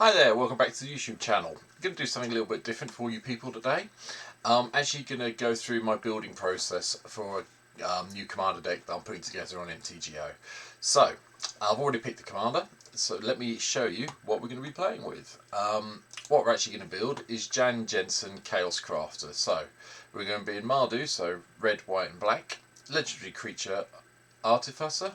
Hi there, welcome back to the YouTube channel. I'm going to do something a little bit different for you people today. Actually going to go through my building process for a new commander deck that I'm putting together on MTGO. So, I've already picked the commander, so let me show you what we're going to be playing with. What we're actually going to build is Jan Jensen Chaos Crafter. So, we're going to be in Mardu, so red, white and black. Legendary creature Artificer.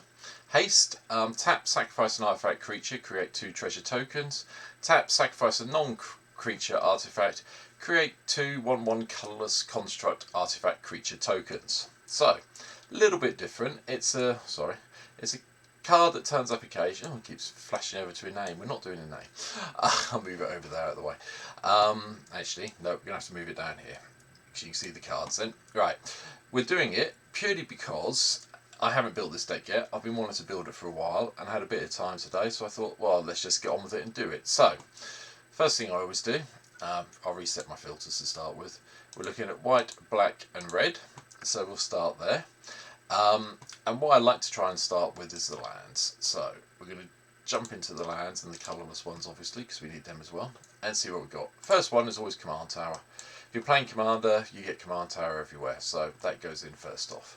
Haste, tap, sacrifice an artifact creature, create 2 treasure tokens. Tap, sacrifice a non-creature artifact, create 2 1/1 colourless construct artifact creature tokens. So, a little bit different. It's a card that turns up occasionally. Oh, it keeps flashing over to a name. We're not doing a name. I'll move it over there out of the way. Actually, no, we're going to have to move it down here, so you can see the cards then. Right, we're doing it purely because I haven't built this deck yet. I've been wanting to build it for a while and had a bit of time today, so I thought, well, let's just get on with it and do it. So, first thing I always do, I'll reset my filters to start with. We're looking at white, black and red, so we'll start there. And what I like to try and start with is the lands. So, we're going to jump into the lands and the colourless ones, obviously, because we need them as well, and see what we've got. First one is always Command Tower. If you're playing Commander, you get Command Tower everywhere, so that goes in first off.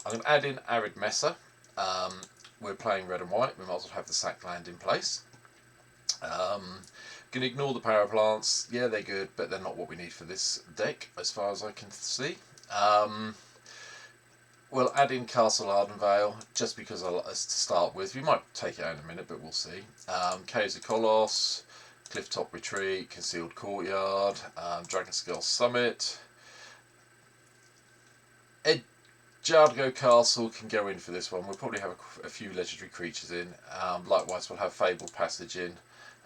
I'm going to add in Arid Messer. We're playing red and white, we might as well have the sack land in place. Going to ignore the power plants. Yeah, they're good, but they're not what we need for this deck, as far as I can see. We'll add in Castle Ardenvale, just because I like us to start with. We might take it out in a minute, but we'll see. Caves of Kolos, Clifftop Retreat, Concealed Courtyard, Dragonskull Summit. Jardgo Castle can go in for this one. We'll probably have a few legendary creatures in. Likewise, we'll have Fabled Passage in,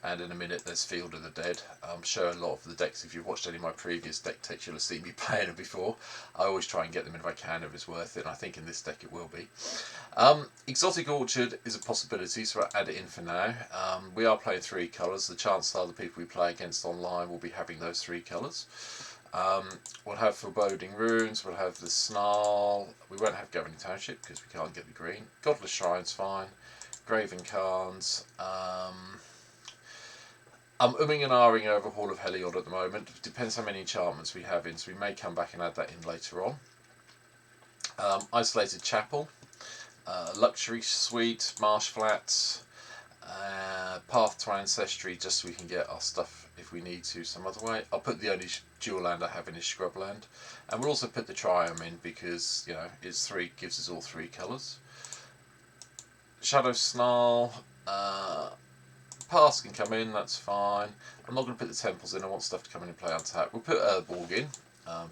and in a minute there's Field of the Dead. I'm sure a lot of the decks, if you've watched any of my previous deck techs, you'll have seen me playing them before. I always try and get them in if I can, if it's worth it, and I think in this deck it will be. Exotic Orchard is a possibility, so I'll add it in for now. We are playing 3 colours. The chances are the people we play against online will be having those 3 colours. We'll have Foreboding Runes, we'll have the Snarl, we won't have Governing Township because we can't get the green. Godless Shrine's fine. Graven Khans. I'm umming and ahhing over Hall of Heliod at the moment. Depends how many enchantments we have in, so we may come back and add that in later on. Isolated Chapel. Luxury Suite, Marsh Flats. Path to Ancestry, just so we can get our stuff if we need to some other way. I'll put the only dual land I have in is Scrubland, and we'll also put the Triome in because, you know, it's 3, gives us all 3 colours. Shadow Snarl, Pass can come in, that's fine. I'm not going to put the Temples in, I want stuff to come in and play untap. We'll put Urborg in,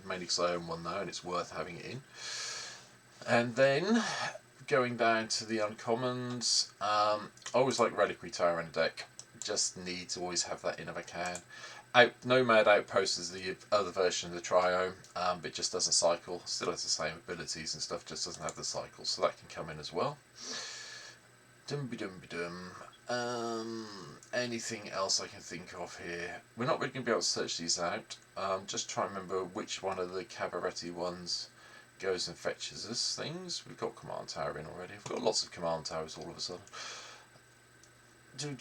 mainly because I own one now and it's worth having it in. And then going down to the uncommons, I always like Reliquary Tower in a deck. Just need to always have that in if I can. Nomad Outpost is the other version of the Triome, but it just doesn't cycle. Still has the same abilities and stuff, just doesn't have the cycle, so that can come in as well. Anything else I can think of here? We're not really going to be able to search these out. Just try and remember which one of the Cabaretti ones goes and fetches us things. We've got Command Tower in already. We've got lots of Command Towers all of a sudden. You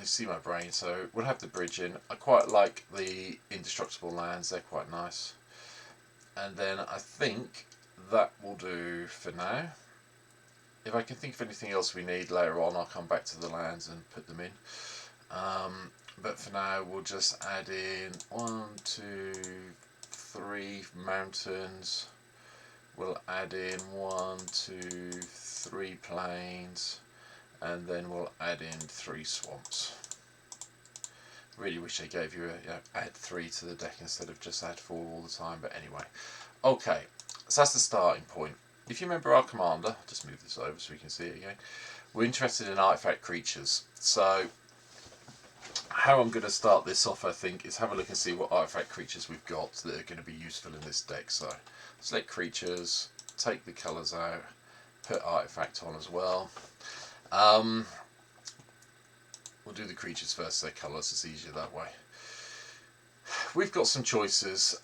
see my brain, so we'll have the bridge in. I quite like the indestructible lands, they're quite nice. And then I think that will do for now. If I can think of anything else we need later on, I'll come back to the lands and put them in. But for now, we'll just add in 1, 2, 3 mountains. We'll add in 1, 2, 3 plains, and then we'll add in 3 swamps. Really wish they gave you a add 3 to the deck instead of just add 4 all the time, but anyway. Okay, so that's the starting point. If you remember our commander, I'll just move this over so we can see it again. We're interested in artifact creatures. So how I'm going to start this off, I think, is have a look and see what artifact creatures we've got that are going to be useful in this deck. So select creatures, take the colours out, put artifact on as well. We'll do the creatures first, their colours, it's easier that way. We've got some choices.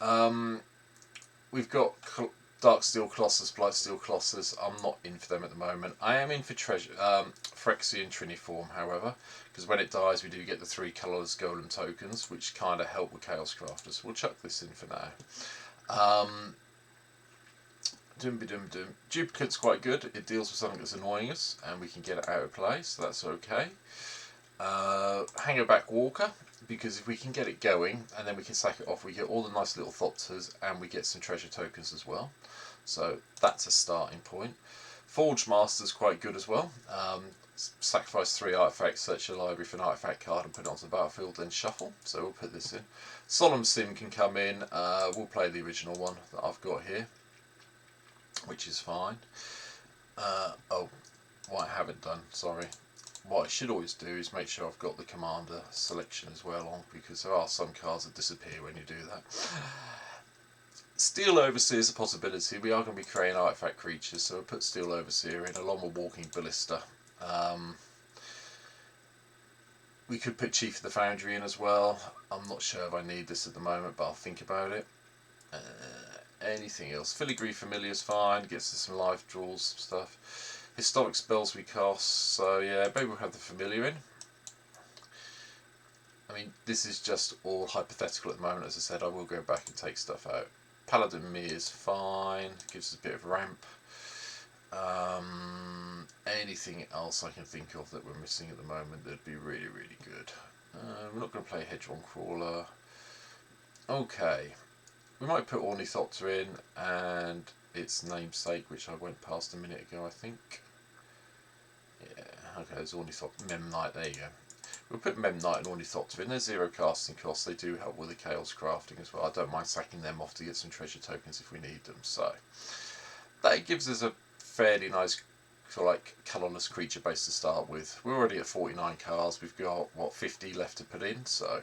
We've got Darksteel Colossus, Blightsteel Colossus. I'm not in for them at the moment. I am in for Phyrexian Triniform, however, because when it dies we do get the 3 colours golem tokens, which kind of help with Chaos Crafters. So we'll chuck this in for now. Duplicate's quite good. It deals with something that's annoying us, and we can get it out of play, so that's okay. Hangerback Walker, because if we can get it going and then we can sack it off, we get all the nice little Thopters and we get some treasure tokens as well. So that's a starting point. Forge Master's quite good as well. Sacrifice 3 artifacts, search your library for an artifact card and put it onto the battlefield, then shuffle. So we'll put this in. Solemn Sim can come in. We'll play the original one that I've got here, which is fine. Oh, what I haven't done, sorry. What I should always do is make sure I've got the commander selection as well on, because there are some cards that disappear when you do that. Steel Overseer is a possibility. We are going to be creating artifact creatures, so we'll put Steel Overseer in along with Walking Ballista. We could put Chief of the Foundry in as well. I'm not sure if I need this at the moment, but I'll think about it. Anything else? Filigree Familiar's fine, gets us some life draws, stuff. Historic spells we cast, so yeah, maybe we'll have the Familiar in. I mean, this is just all hypothetical at the moment. As I said, I will go back and take stuff out. Paladin Me is fine, gives us a bit of ramp. Anything else I can think of that we're missing at the moment that'd be really, really good? We're not going to play Hedgehog Crawler. Okay, we might put Ornithopter in and its namesake, which I went past a minute ago, I think. Yeah, okay, there's Ornithopter, Memnite, there you go. We'll put Memnite and Ornithopter in. They're 0 casting costs. They do help with the Chaos Crafting as well. I don't mind sacking them off to get some treasure tokens if we need them. So that gives us a fairly nice sort of like colourless creature base to start with. We're already at 49 cards. We've got, what, 50 left to put in. So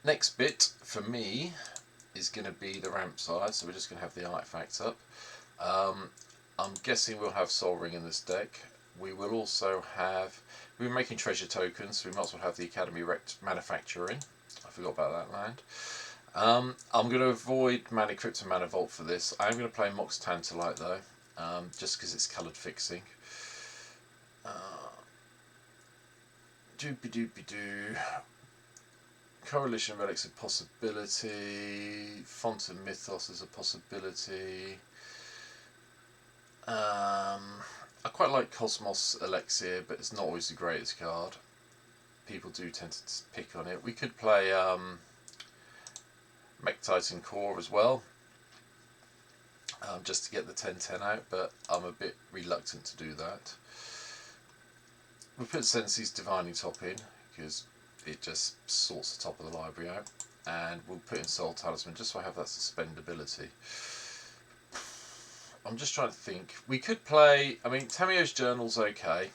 next bit for me is going to be the ramp side. So we're just going to have the artifacts up. I'm guessing we'll have Sol Ring in this deck. We will also have, we're making treasure tokens, so we might as well have the Academy Wrecked Manufacturer in. I forgot about that land. I'm going to avoid Mana Crypt and Mana Vault for this. I am going to play Mox Tantalite though, just because it's coloured fixing. Doopy doopy doo. Coalition of Relics is a possibility. Font of Mythos is a possibility. I quite like Cosmos Elixir, but it's not always the greatest card. People do tend to pick on it. We could play Mech Titan Core as well, just to get the 10-10 out, but I'm a bit reluctant to do that. We'll put Sensei's Divining Top in, because it just sorts the top of the library out. And we'll put in Soul Talisman, just so I have that suspendability. I'm just trying to think. We could play, I mean, Tamio's Journal's okay.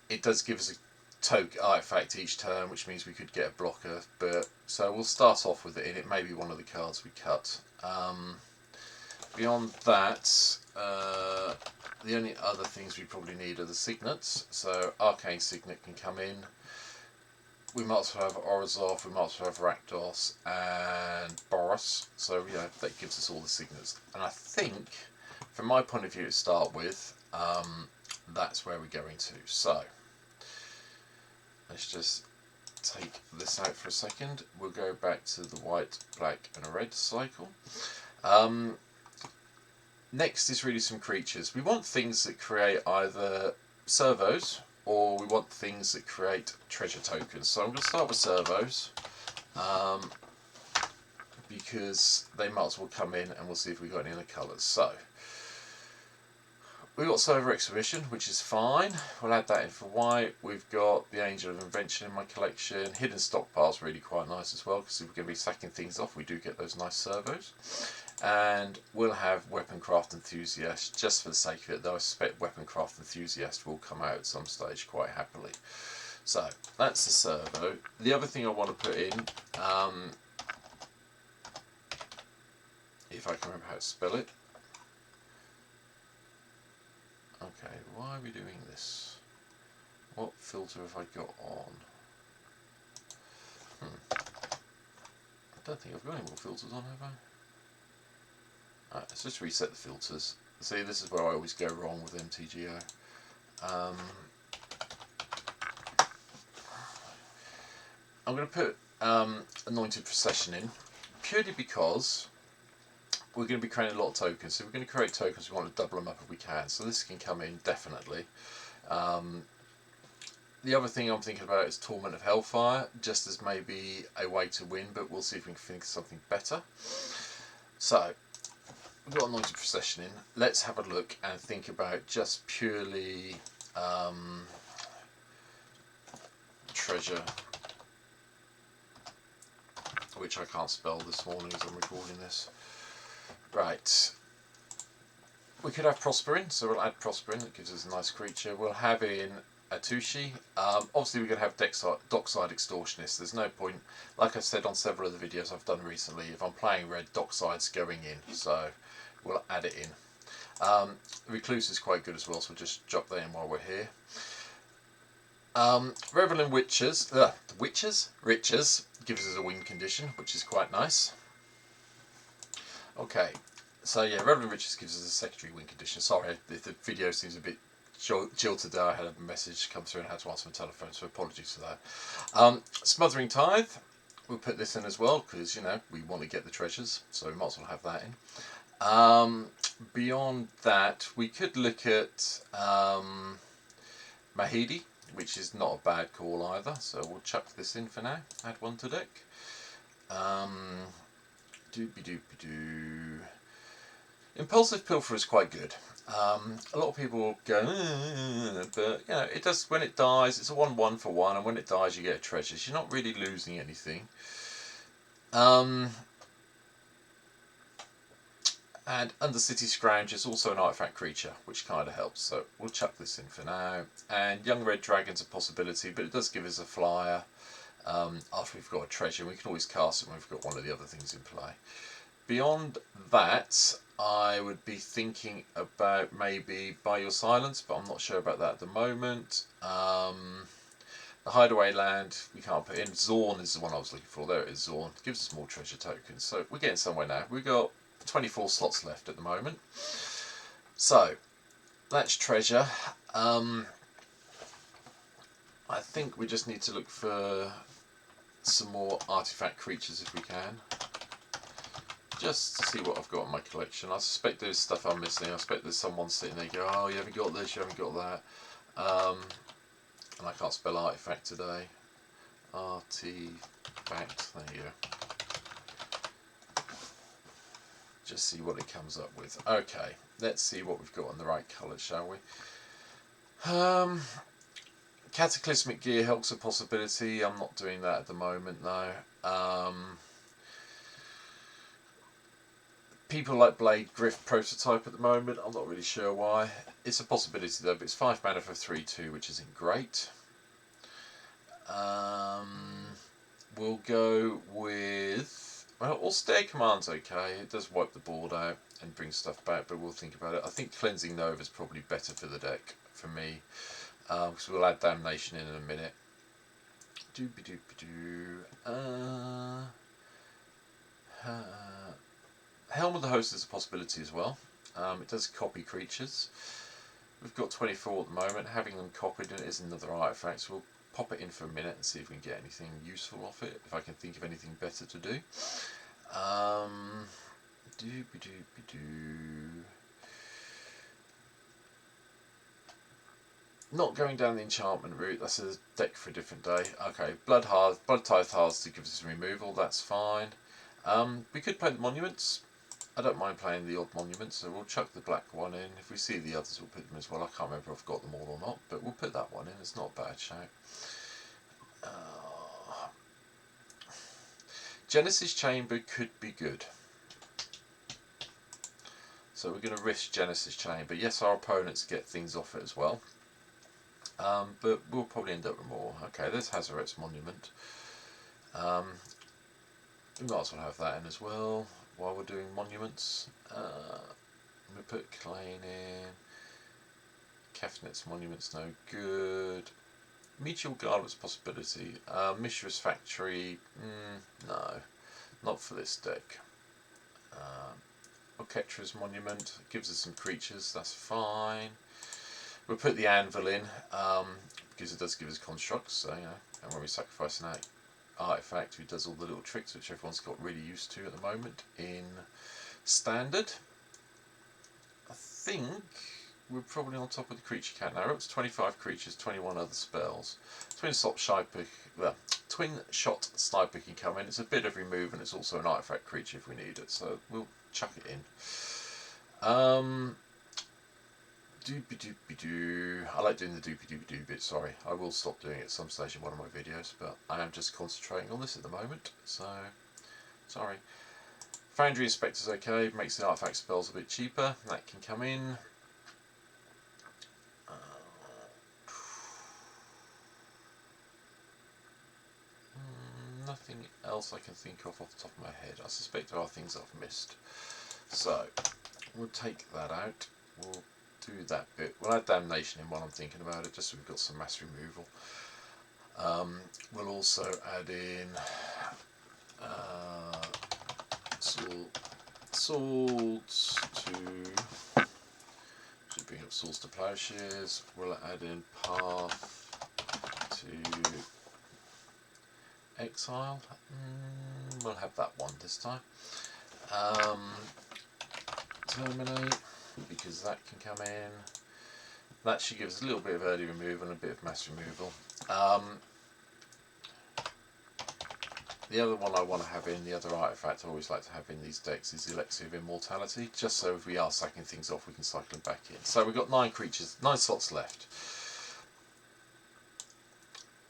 It does give us a token artifact each turn, which means we could get a blocker. But so we'll start off with it, and it may be one of the cards we cut. Beyond that, the only other things we probably need are the signets. So Arcane Signet can come in. We might as well have Orzhov, we might as well have Rakdos and Boros. So, you know, that gives us all the signets. And I think, from my point of view to start with, that's where we're going to. So, let's just take this out for a second. We'll go back to the white, black and red cycle. Next is really some creatures. We want things that create either servos, or we want things that create treasure tokens. So I'm going to start with servos, because they might as well come in, and we'll see if we've got any other colours. So we've got Server Exhibition, which is fine. We'll add that in for white. We've got the Angel of Invention in my collection. Hidden Stockpile is really quite nice as well, because if we're going to be sacking things off, we do get those nice servos. And we'll have Weaponcraft Enthusiast, just for the sake of it, though I suspect Weaponcraft Enthusiast will come out at some stage quite happily. So, that's the servo. The other thing I want to put in, if I can remember how to spell it. Okay, why are we doing this? What filter have I got on? I don't think I've got any more filters on, have I? Alright, let's just reset the filters See, this is where I always go wrong with MTGO. I'm going to put Anointed Procession in, purely because we're going to be creating a lot of tokens. So we're going to create tokens, we want to double them up if we can. So this can come in, definitely. The other thing I'm thinking about is Torment of Hellfire, just as maybe a way to win, but we'll see if we can think of something better. So, we've got Anointed Procession in. Let's have a look and think about just purely treasure, which I can't spell this morning as I'm recording this. Right. We could have Prosper in, so we'll add Prosper in. That gives us a nice creature. We'll have in Atushi. Obviously, we're going to have Dockside Extortionist. There's no point, like I said on several of the videos I've done recently, if I'm playing red, Dockside's going in, so we'll add it in. Recluse is quite good as well, so we'll just drop that in while we're here. Reveling Riches gives us a win condition, which is quite nice. Okay, so yeah, Reveling Riches gives us a secondary win condition. Sorry if the video seems a bit jilted there. I had a message come through and had to answer my telephone, so apologies for that. Smothering Tithe, we'll put this in as well, because, you know, we want to get the treasures, so we might as well have that in. Beyond that, we could look at Mahidi, which is not a bad call either, so we'll chuck this in for now. Add one to deck. Impulsive Pilfer is quite good. A lot of people will go, but you know, it does. When it dies, it's a 1/1 for 1, and when it dies, you get a treasure. So you're not really losing anything. And Undercity Scrounge is also an artifact creature, which kind of helps. So we'll chuck this in for now. And Young Red Dragon's a possibility, but it does give us a flyer after we've got a treasure. We can always cast it when we've got one of the other things in play. Beyond that, I would be thinking about maybe Buy Your Silence, but I'm not sure about that at the moment. The Hideaway Land, we can't put in. Zorn is the one I was looking for. There it is, Zorn. Gives us more treasure tokens. So we're getting somewhere now. We've got 24 slots left at the moment. So, that's treasure. I think we just need to look for some more artifact creatures if we can. Just to see what I've got in my collection. I suspect there's stuff I'm missing. I suspect there's someone sitting there going, oh, you haven't got this, you haven't got that. And I can't spell artifact today. Artifact, there you go. Just see what it comes up with. Okay, let's see what we've got in the right colours, shall we? Cataclysmic Gear Hulk's a possibility. I'm not doing that at the moment, though. People like Blade Griff Prototype at the moment. I'm not really sure why. It's a possibility, though, but it's 5 mana for 3/2, which isn't great. We'll go with... Well, Austere Command's okay. It does wipe the board out and bring stuff back, but we'll think about it. I think Cleansing Nova is probably better for the deck, for me, because we'll add Damnation in a minute. Helm of the Host is a possibility as well. It does copy creatures. We've got 24 at the moment. Having them copied in is another artifact, so we'll pop it in for a minute and see if we can get anything useful off it, if I can think of anything better to do. Not going down the enchantment route, that's a deck for a different day. Okay, Blood Tithe Hearts to give us removal, that's fine. We could play the monuments. I don't mind playing the odd monuments, so we'll chuck the black one in. If we see the others, we'll put them as well. I can't remember if I've got them all or not, but we'll put that one in. It's not a bad shout. Genesis Chamber could be good. So we're going to risk Genesis Chamber. Yes, our opponents get things off it as well. But we'll probably end up with more. Okay, there's Hazaret's Monument. We might as well have that in as well while we're doing monuments. We put Klein in. Kefnet's Monument's no good. Meteor Garland's possibility. Mishra's Factory, no, not for this deck. Orchestra's Monument gives us some creatures, that's fine. We'll put the Anvil in, because it does give us constructs, so you know, and when we sacrifice an artifact who does all the little tricks which everyone's got really used to at the moment in Standard. I think we're probably on top of the creature count now. We're up to 25 creatures, 21 other spells. Twin shot sniper can come in. It's a bit of remove and it's also an artifact creature if we need it, so we'll chuck it in. Doopy-doopy-doo. I like doing the doopy-doopy-doo bit, sorry. I will stop doing it at some stage in one of my videos, but I am just concentrating on this at the moment, so sorry. Foundry Inspector's okay, makes the artifact spells a bit cheaper. That can come in. Nothing else I can think of off the top of my head. I suspect there are things I've missed. So, we'll take that out. We'll do that bit. We'll add Damnation in while I'm thinking about it, just so we've got some mass removal. We'll also add in swords to... should bring up swords to plowshares. We'll add in path to exile. We'll have that one this time. Terminate, because that can come in. That should give us a little bit of early removal and a bit of mass removal. The other one I want to have in, the other artifact I always like to have in these decks, is the Elixir of Immortality, just so if we are sacking things off we can cycle them back in. So we've got 9 creatures, 9 slots left.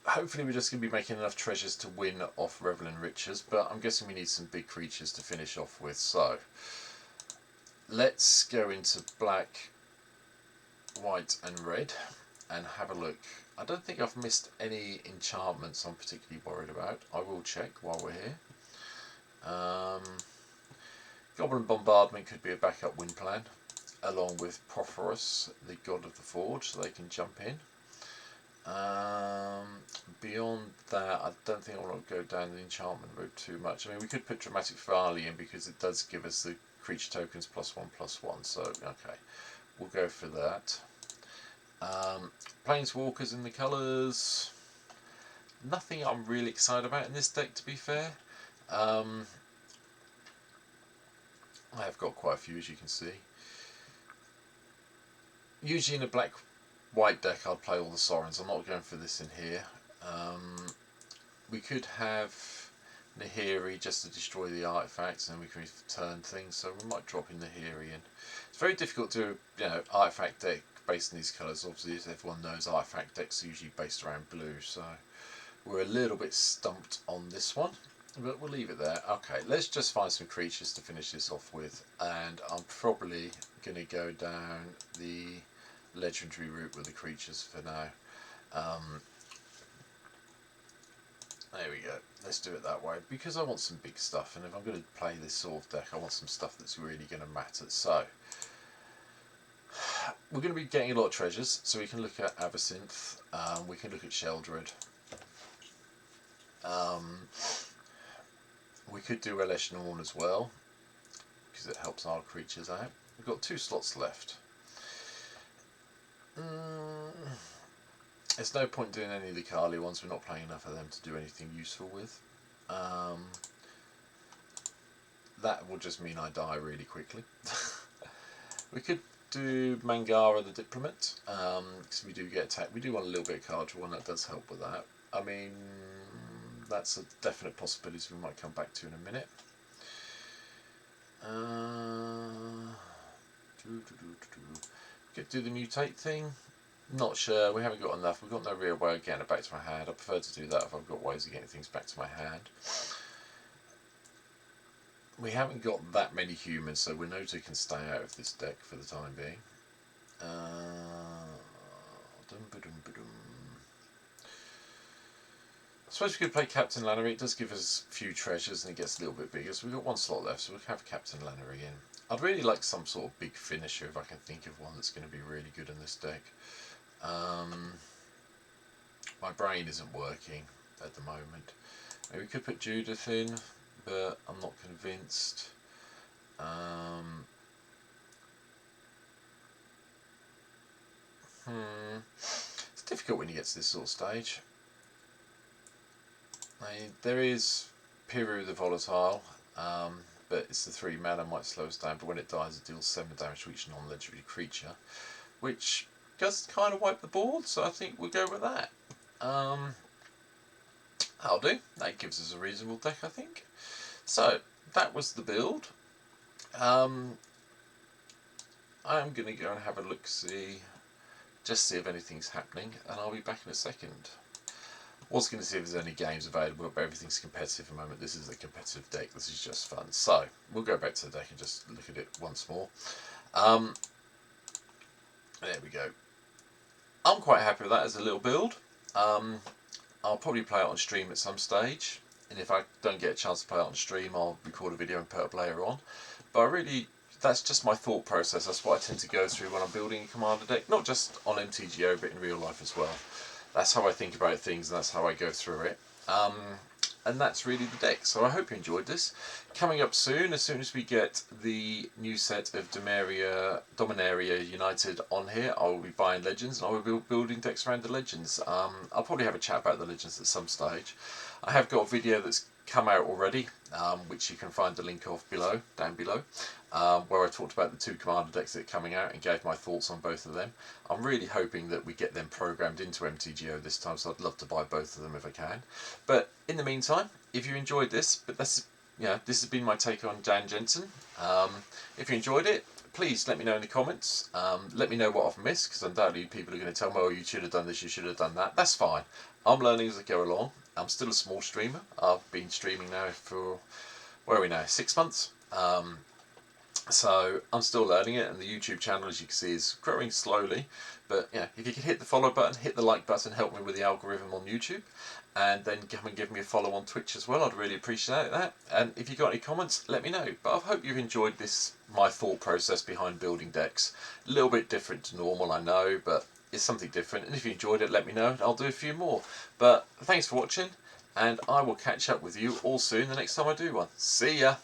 Hopefully we're just going to be making enough treasures to win off Reveling Riches, but I'm guessing we need some big creatures to finish off with. So let's go into black, white and red and have a look. I don't think I've missed any enchantments I'm particularly worried about. I will check while we're here. Goblin Bombardment could be a backup win plan, along with Prophorus, the god of the forge, so they can jump in. Beyond that, I don't think I want to go down the enchantment route too much. I mean, we could put Dramatic Finale in because it does give us the creature tokens +1/+1, so okay, we'll go for that. Planeswalkers in the colours. Nothing I'm really excited about in this deck, to be fair. I have got quite a few, as you can see. Usually in a black-white deck I'd play all the Sorens. I'm not going for this in here. We could have Nahiri just to destroy the artifacts and we can return things, so we might drop in Nahiri in. It's very difficult to, you know, artifact deck based on these colours. Obviously, as everyone knows, artifact decks are usually based around blue, so we're a little bit stumped on this one, but we'll leave it there. Okay, let's just find some creatures to finish this off with, and I'm probably going to go down the legendary route with the creatures for now. There we go, let's do it that way, because I want some big stuff, and if I'm going to play this sort of deck, I want some stuff that's really going to matter. So we're going to be getting a lot of treasures, so we can look at Absinthe, we can look at Sheldred, we could do Elesh Norn as well, because it helps our creatures out. We've got 2 slots left. There's no point doing any of the Kali ones, we're not playing enough of them to do anything useful with. That will just mean I die really quickly. We could do Mangara the Diplomat, because we do get attacked. We do want a little bit of card draw, and that does help with that. I mean, that's a definite possibility we might come back to in a minute. Could do the mutate thing. Not sure, we haven't got enough. We've got no real way of getting it back to my hand. I prefer to do that if I've got ways of getting things back to my hand. We haven't got that many humans, so Winota can stay out of this deck for the time being. I suppose we could play Captain Lannery. It does give us a few treasures and it gets a little bit bigger, so we've got 1 slot left, so we'll have Captain Lannery in. I'd really like some sort of big finisher if I can think of one that's going to be really good in this deck. My brain isn't working at the moment. Maybe we could put Judith in, but I'm not convinced. It's difficult when you get to this sort of stage. There is Piru the Volatile, but it's the 3 mana, might slow us down, but when it dies it deals 7 damage to each non-legendary creature, which does kind of wipe the board, so I think we'll go with that. That'll do. That gives us a reasonable deck, I think. So, that was the build. I'm going to go and have a look-see, just see if anything's happening, and I'll be back in a second. Was going to see if there's any games available, but everything's competitive at the moment. This is a competitive deck. This is just fun. So, we'll go back to the deck and just look at it once more. There we go. I'm quite happy with that as a little build. I'll probably play it on stream at some stage, and if I don't get a chance to play it on stream, I'll record a video and put it up later on. But that's just my thought process. That's what I tend to go through when I'm building a commander deck, not just on MTGO, but in real life as well. That's how I think about things, and that's how I go through it. And that's really the deck. So I hope you enjoyed this. Coming up soon as we get the new set of Dominaria United on here, I will be buying Legends, and I will be building decks around the Legends. I'll probably have a chat about the Legends at some stage. I have got a video that's come out already, which you can find the link of down below, where I talked about the 2 commander decks that are coming out and gave my thoughts on both of them. I'm really hoping that we get them programmed into MTGO this time, so I'd love to buy both of them if I can. But in the meantime, if you enjoyed this, this has been my take on Jan Jensen. If you enjoyed it, please let me know in the comments. Let me know what I've missed, because undoubtedly people are going to tell me, oh, you should have done this, you should have done that. That's fine. I'm learning as I go along. I'm still a small streamer. I've been streaming now for, where are we now, 6 months. So I'm still learning it, and the YouTube channel, as you can see, is growing slowly. But yeah, if you could hit the follow button, hit the like button, help me with the algorithm on YouTube, and then come and give me a follow on Twitch as well. I'd really appreciate that. And if you've got any comments, let me know. But I hope you've enjoyed this, my thought process behind building decks. A little bit different to normal, I know, but it's something different. And if you enjoyed it, let me know. I'll do a few more. But thanks for watching, and I will catch up with you all soon the next time I do one. See ya!